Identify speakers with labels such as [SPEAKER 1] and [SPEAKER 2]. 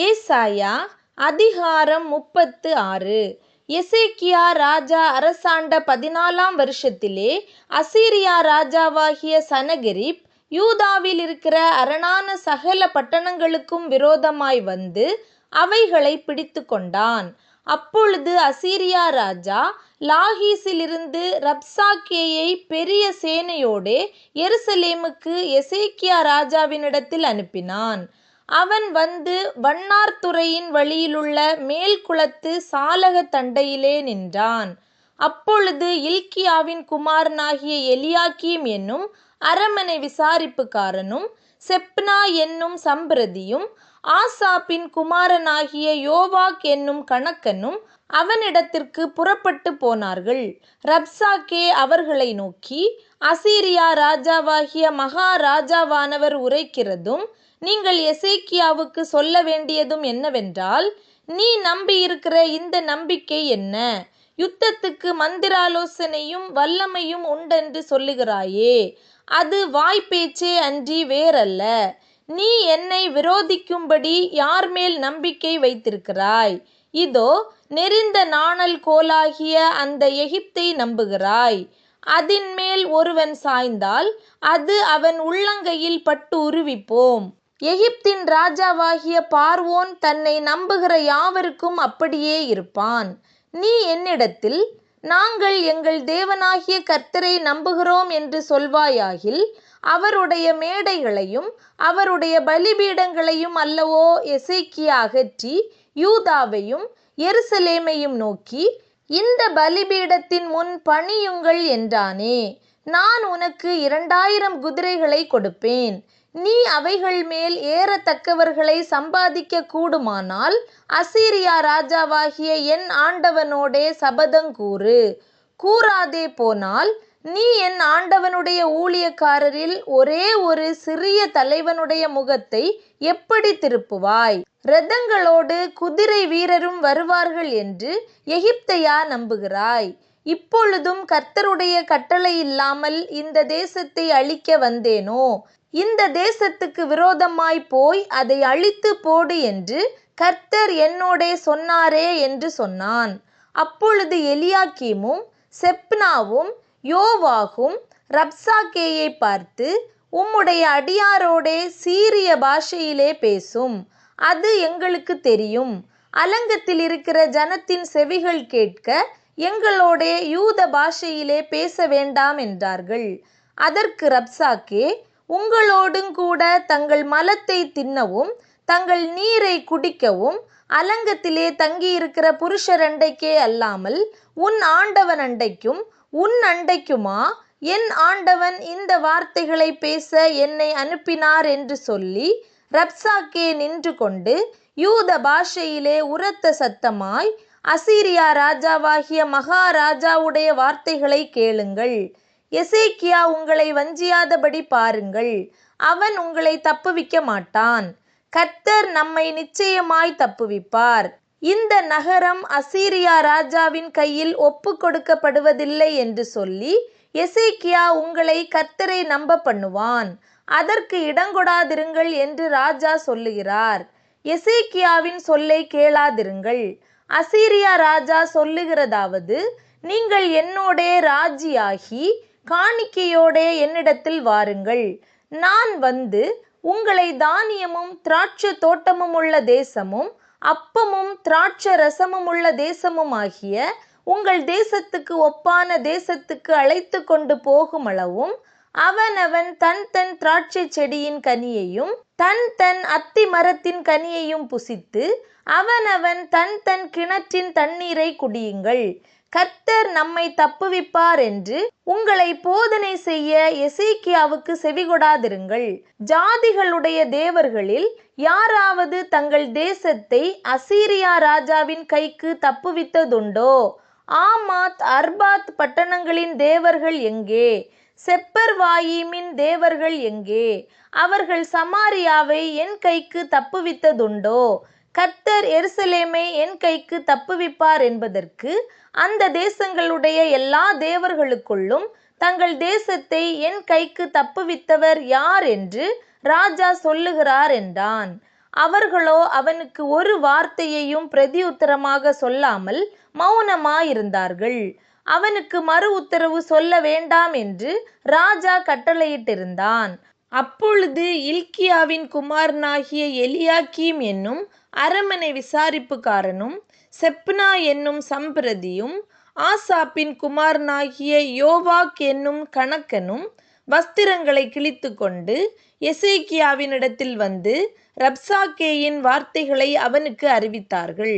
[SPEAKER 1] ஏசாயா அதிகாரம் 36. எசேக்கியா ராஜா அரசாண்ட 14ஆம் வருஷத்திலே அசீரியா ராஜாவாகிய சனகெரிப் யூதாவில் இருக்கிற அரணான சகல பட்டணங்களுக்கும் விரோதமாய் வந்து அவைகளை பிடித்து கொண்டான். அப்பொழுது அசீரியா ராஜா லாகீசிலிருந்து ரப்சாக்கேயை பெரிய சேனையோடே எருசலேமுக்கு எசேக்கியா ராஜாவினிடத்தில் அனுப்பினான். அவன் வந்து வண்ணார்துறையின் வழியிலுள்ள மேல்குளத்து சாலக தண்டையிலே நின்றான். அப்பொழுது இல்க்கியாவின் குமாரனாகிய எலியாக்கீம் என்னும் அரமனை விசாரிப்புக்காரனும் செப்னா என்னும் சம்பிரதியும் ஆசாப்பின் குமாரனாகிய யோவாக் என்னும் கணக்கனும் அவனிடத்திற்கு புறப்பட்டு போனார்கள். ரப்சாக்கே அவர்களை நோக்கி, அசீரியா ராஜாவாகிய மகாராஜாவானவர் உரைக்கிறதும் நீங்கள் எசேக்கியாவுக்கு சொல்ல வேண்டியதும் என்னவென்றால், நீ நம்பியிருக்கிற இந்த நம்பிக்கை என்ன? யுத்தத்துக்கு மந்திராலோசனையும் வல்லமையும் உண்டென்று சொல்லுகிறாயே, அது வாய்ப்பேச்சே அன்றி வேறல்ல. நீ என்னை விரோதிக்கும்படி யார்மேல் நம்பிக்கை வைத்திருக்கிறாய்? இதோ நெரிந்த நாணல் கோலாகிய அந்த எகிப்தை நம்புகிறாய். அதின்மேல் ஒருவன் சாய்ந்தால் அது அவன் உள்ளங்கையில் பட்டு உருவிப்போம். எகிப்தின் ராஜாவாகிய பார்வோன் தன்னை நம்புகிற யாவருக்கும் அப்படியே இருப்பான். நீ என்னிடத்தில், நாங்கள் எங்கள் தேவனாகிய கர்த்தரை நம்புகிறோம் என்று சொல்வாயாகில், அவருடைய மேடைகளையும் அவருடைய பலிபீடங்களையும் அல்லவோ எசேக்கியா அகற்றி யூதாவையும் எருசலேமையும் நோக்கி, இந்த பலிபீடத்தின் முன் பணியுங்கள் என்றானே. நான் உனக்கு 2000 குதிரைகளை கொடுப்பேன். நீ அவைகள் மேல் ஏறத்தக்கவர்களை சம்பாதிக்க கூடுமானால் அசீரியா ராஜாவாகிய என் ஆண்டவனோடே சபதங்கூறு. கூறாதே போனால் நீ என் ஆண்டவனுடைய ஊழியக்காரரில் ஒரே ஒரு சிறிய தலைவனுடைய முகத்தை எப்படி திருப்புவாய்? இரதங்களோடு குதிரை வீரரும் வருவார்கள் என்று எகிப்தையா நம்புகிறாய்? இப்பொழுதும் கர்த்தருடைய கட்டளை இல்லாமல் இந்த தேசத்தை அழிக்க வந்தேனோ? இந்த தேசத்துக்கு விரோதமாய் போய் அதை அழித்து போடு என்று கர்த்தர் என்னோடே சொன்னாரே என்று சொன்னான். அப்பொழுது எலியாக்கீமும் செப்னாவும் யோவாகும் ரப்சாக்கேயை பார்த்து, உம்முடைய அடியாரோடே சீரிய பாஷையிலே பேசும், அது எங்களுக்கு தெரியும். அலங்கத்தில் இருக்கிற ஜனத்தின் செவிகள் கேட்க எங்களோடே யூத பாஷையிலே பேச வேண்டாம் என்றார்கள். அதற்கு ரப்சாக்கே, உங்களோடுங்கூட தங்கள் மலத்தை தின்னவும் தங்கள் நீரை குடிக்கவும் அலங்கத்திலே தங்கியிருக்கிற புருஷர் அண்டைக்கே அல்லாமல் உன் ஆண்டவன் அண்டைக்கும் உன் அண்டைக்குமா என் ஆண்டவன் இந்த வார்த்தைகளை பேச என்னை அனுப்பினார் என்று சொல்லி, ரப்சாக்கே நின்று கொண்டு யூத பாஷையிலே உரத்த சத்தமாய், அசீரியா ராஜாவாகிய மகாராஜாவுடைய வார்த்தைகளை கேளுங்கள். எசேக்கியா உங்களை வஞ்சியாதபடி பாருங்கள். அவன் உங்களை தப்புவிக்க மாட்டான். கர்த்தர் நம்மை நிச்சயமாய் தப்புவிப்பார். இந்த நகரம் அசீரியா ராஜாவின் கையில் ஒப்பு கொடுக்கப்படுவதில்லை என்று சொல்லி எசேக்கியா உங்களை கர்த்தரை நம்ப பண்ணுவான். அதற்கு இடங்கொடாதிருங்கள் என்று ராஜா சொல்லுகிறார். எசேக்கியாவின் சொல்லை கேளாதிருங்கள். அசீரியா ராஜா சொல்லுகிறதாவது, நீங்கள் என்னோடே ராஜியாகி காணிக்கையோடே என்னிடத்தில் வாருங்கள். நான் வந்து உங்களை தானியமும் திராட்சை தோட்டமும் உள்ள தேசமும் அப்பமும் திராட்சை ரசமும் உள்ள தேசமும் ஆகிய உங்கள் தேசத்துக்கு ஒப்பான தேசத்துக்கு அழைத்து கொண்டு போகும் அளவும் அவனவன் தன் தன் திராட்சை செடியின் கனியையும் தன் தன் அத்தி மரத்தின் கனியையும் புசித்து அவனவன் தன் தன் கிணற்றின் தண்ணீரை குடியுங்கள். கர்த்தர் நம்மை தப்புவிப்பார் என்று உங்களை போதனை செய்ய எசேக்கியாவுக்கு செவிகொடாதிருங்கள். ஜாதிகளுடைய தேவர்களில் யாராவது தங்கள் தேசத்தை அசீரியா ராஜாவின் கைக்கு தப்புவித்ததுண்டோ? ஆமாத் அர்பாத் பட்டணங்களின் தேவர்கள் எங்கே? செப்பர்வாயிமின் தேவர்கள் எங்கே? அவர்கள் சமாரியாவை என் கைக்கு தப்புவித்ததுண்டோ? கர்த்தர் எருசலேமை என் கைக்கு தப்புவிப்பார் என்பதற்கு அந்த தேசங்களுடைய எல்லா தேவர்களுக்குள்ளும் தங்கள் தேசத்தை என் கைக்கு தப்புவித்தவர் யார் என்று ராஜா சொல்லுகிறார் என்றான். அவர்களோ அவனுக்கு ஒரு வார்த்தையையும் பிரதியுத்தரமாக சொல்லாமல் மௌனமாயிருந்தார்கள். அவனுக்கு மறு உத்தரவு சொல்ல வேண்டாம் என்று ராஜா கட்டளையிட்டிருந்தான். அப்பொழுது இல்க்கியாவின் குமாரனாகிய எலியாக்கீம் என்னும் அரமனை விசாரிப்புக்காரனும் செப்னா என்னும் சம்பிரதியும் ஆசாப்பின் குமாரனாகிய யோவாக் என்னும் கணக்கனும் வஸ்திரங்களை கிழித்துக்கொண்டு எசேக்கியாவினிடத்தில் வந்து ரப்சாக்கேயின் வார்த்தைகளை அவனுக்கு அறிவித்தார்கள்.